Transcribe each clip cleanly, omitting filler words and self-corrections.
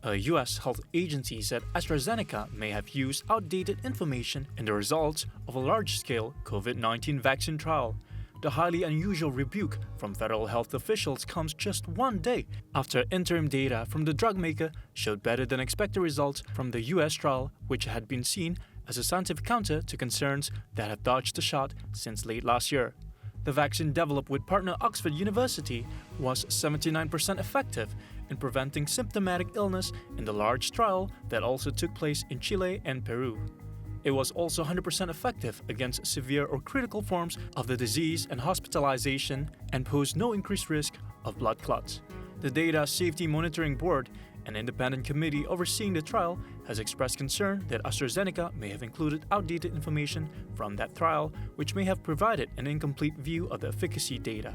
A US health agency said AstraZeneca may have used outdated information in the results of a large-scale COVID-19 vaccine trial. The highly unusual rebuke from federal health officials comes just one day after interim data from the drug maker showed better than expected results from the US trial, which had been seen as a scientific counter to concerns that have dodged the shot since late last year. The vaccine developed with partner Oxford University was 79% effective in preventing symptomatic illness in the large trial that also took place in Chile and Peru. It was also 100% effective against severe or critical forms of the disease and hospitalization and posed no increased risk of blood clots. The Data Safety Monitoring Board, an independent committee overseeing the trial, has expressed concern that AstraZeneca may have included outdated information from that trial, which may have provided an incomplete view of the efficacy data.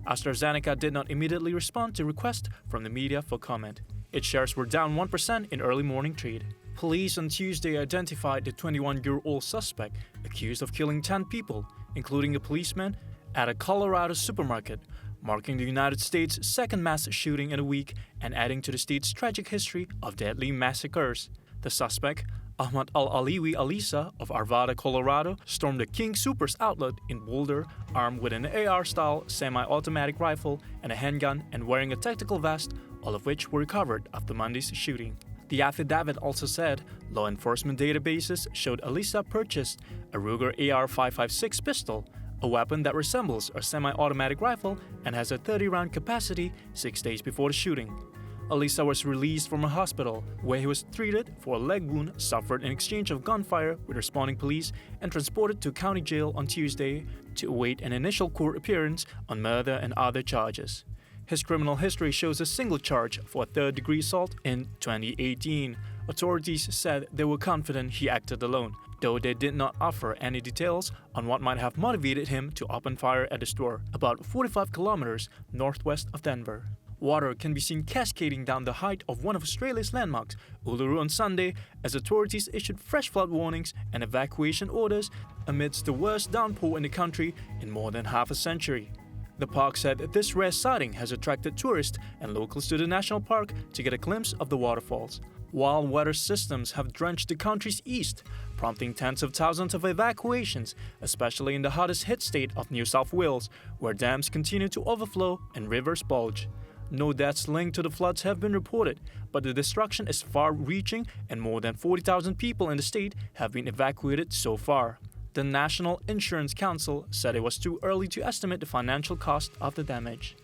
AstraZeneca did not immediately respond to requests from the media for comment. Its shares were down 1% in early morning trade. Police on Tuesday identified the 21-year-old suspect accused of killing 10 people, including a policeman, at a Colorado supermarket, marking the United States' second mass shooting in a week and adding to the state's tragic history of deadly massacres. The suspect, Ahmad Al-Aliwi Alisa of Arvada, Colorado, stormed the King Soopers outlet in Boulder armed with an AR-style semi-automatic rifle and a handgun and wearing a tactical vest, all of which were recovered after Monday's shooting. The affidavit also said law enforcement databases showed Alisa purchased a Ruger AR-556 pistol, a weapon that resembles a semi-automatic rifle and has a 30-round capacity 6 days before the shooting. Alisa was released from a hospital where he was treated for a leg wound suffered in exchange of gunfire with responding police and transported to county jail on Tuesday to await an initial court appearance on murder and other charges. His criminal history shows a single charge for a third-degree assault in 2018. Authorities said they were confident he acted alone, though they did not offer any details on what might have motivated him to open fire at the store, about 45 kilometers northwest of Denver. Water can be seen cascading down the height of one of Australia's landmarks, Uluru, on Sunday, as authorities issued fresh flood warnings and evacuation orders amidst the worst downpour in the country in more than half a century. The park said that this rare sighting has attracted tourists and locals to the national park to get a glimpse of the waterfalls. Wild weather systems have drenched the country's east, prompting tens of thousands of evacuations, especially in the hottest hit state of New South Wales, where dams continue to overflow and rivers bulge. No deaths linked to the floods have been reported, but the destruction is far-reaching and more than 40,000 people in the state have been evacuated so far. The National Insurance Council said it was too early to estimate the financial cost of the damage.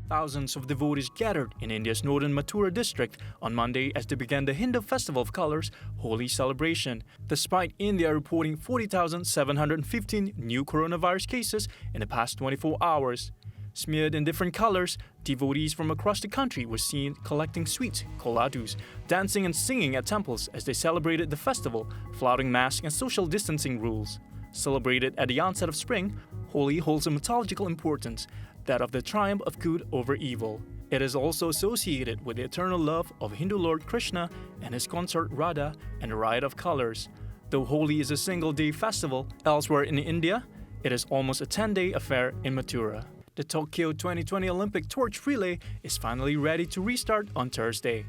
Thousands of devotees gathered in India's northern Mathura district on Monday as they began the Hindu Festival of Colors Holi celebration, despite India reporting 40,715 new coronavirus cases in the past 24 hours. Smeared in different colors, devotees from across the country were seen collecting sweets, called ladus, dancing and singing at temples as they celebrated the festival, flouting mask and social distancing rules. Celebrated at the onset of spring, Holi holds a mythological importance, that of the triumph of good over evil. It is also associated with the eternal love of Hindu Lord Krishna and his consort Radha and a riot of colors. Though Holi is a single-day festival elsewhere in India, it is almost a 10-day affair in Mathura. The Tokyo 2020 Olympic torch relay is finally ready to restart on Thursday.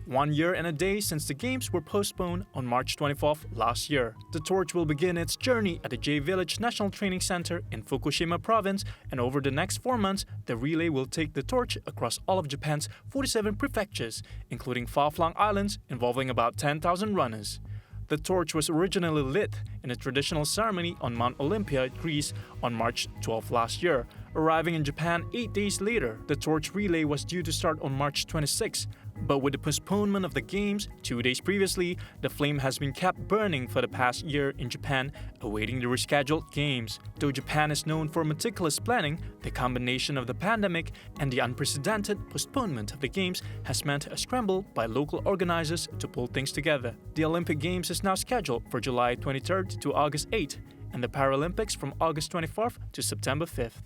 1 year and a day since the Games were postponed on March 24th last year. The torch will begin its journey at the J Village National Training Center in Fukushima Province, and over the next 4 months, the relay will take the torch across all of Japan's 47 prefectures, including far-flung islands involving about 10,000 runners. The torch was originally lit in a traditional ceremony on Mount Olympia, Greece, on March 12 last year. Arriving in Japan 8 days later, the torch relay was due to start on March 26, but with the postponement of the Games 2 days previously, the flame has been kept burning for the past year in Japan, awaiting the rescheduled Games. Though Japan is known for meticulous planning, the combination of the pandemic and the unprecedented postponement of the Games has meant a scramble by local organizers to pull things together. The Olympic Games is now scheduled for July 23rd to August 8th and the Paralympics from August 24th to September 5th.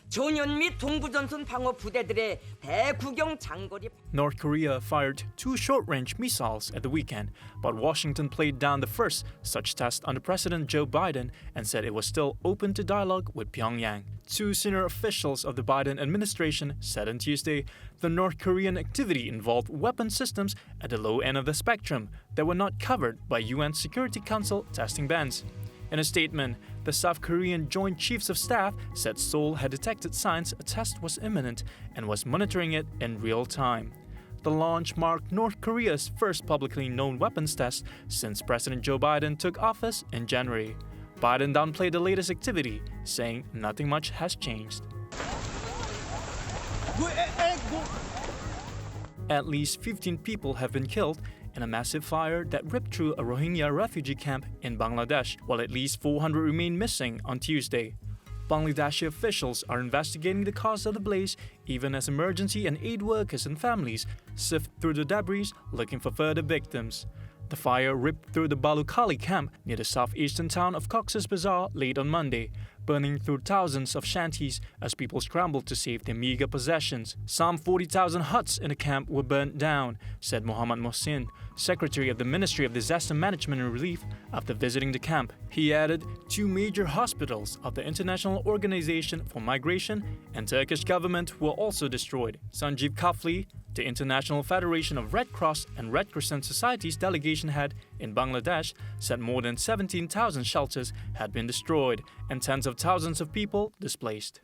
조년 및 동부전선 방어 부대들의 대구경 장거리 North Korea fired 2 short-range missiles at the weekend, but Washington played down the first such test under President Joe Biden and said it was still open to dialogue with Pyongyang. 2 senior officials of the Biden administration said on Tuesday the North Korean activity involved weapon systems at the low end of the spectrum that were not covered by UN Security Council testing bans. In a statement, the South Korean Joint Chiefs of Staff said Seoul had detected signs a test was imminent and was monitoring it in real time. The launch marked North Korea's first publicly known weapons test since President Joe Biden took office in January. Biden downplayed the latest activity, saying nothing much has changed. At least 15 people have been killed in a massive fire that ripped through a Rohingya refugee camp in Bangladesh, while at least 400 remain missing on Tuesday. Bangladeshi officials are investigating the cause of the blaze, even as emergency and aid workers and families sift through the debris looking for further victims. The fire ripped through the Balukali camp near the southeastern town of Cox's Bazar late on Monday, burning through thousands of shanties as people scrambled to save their meager possessions. Some 40,000 huts in the camp were burnt down, said Mohammad Mohsin, Secretary of the Ministry of Disaster Management and Relief, after visiting the camp. He added 2 major hospitals of the International Organization for Migration and Turkish government were also destroyed. Sanjeev Kafli, the International Federation of Red Cross and Red Crescent Society's delegation head in Bangladesh, said more than 17,000 shelters had been destroyed and tens of thousands of people displaced.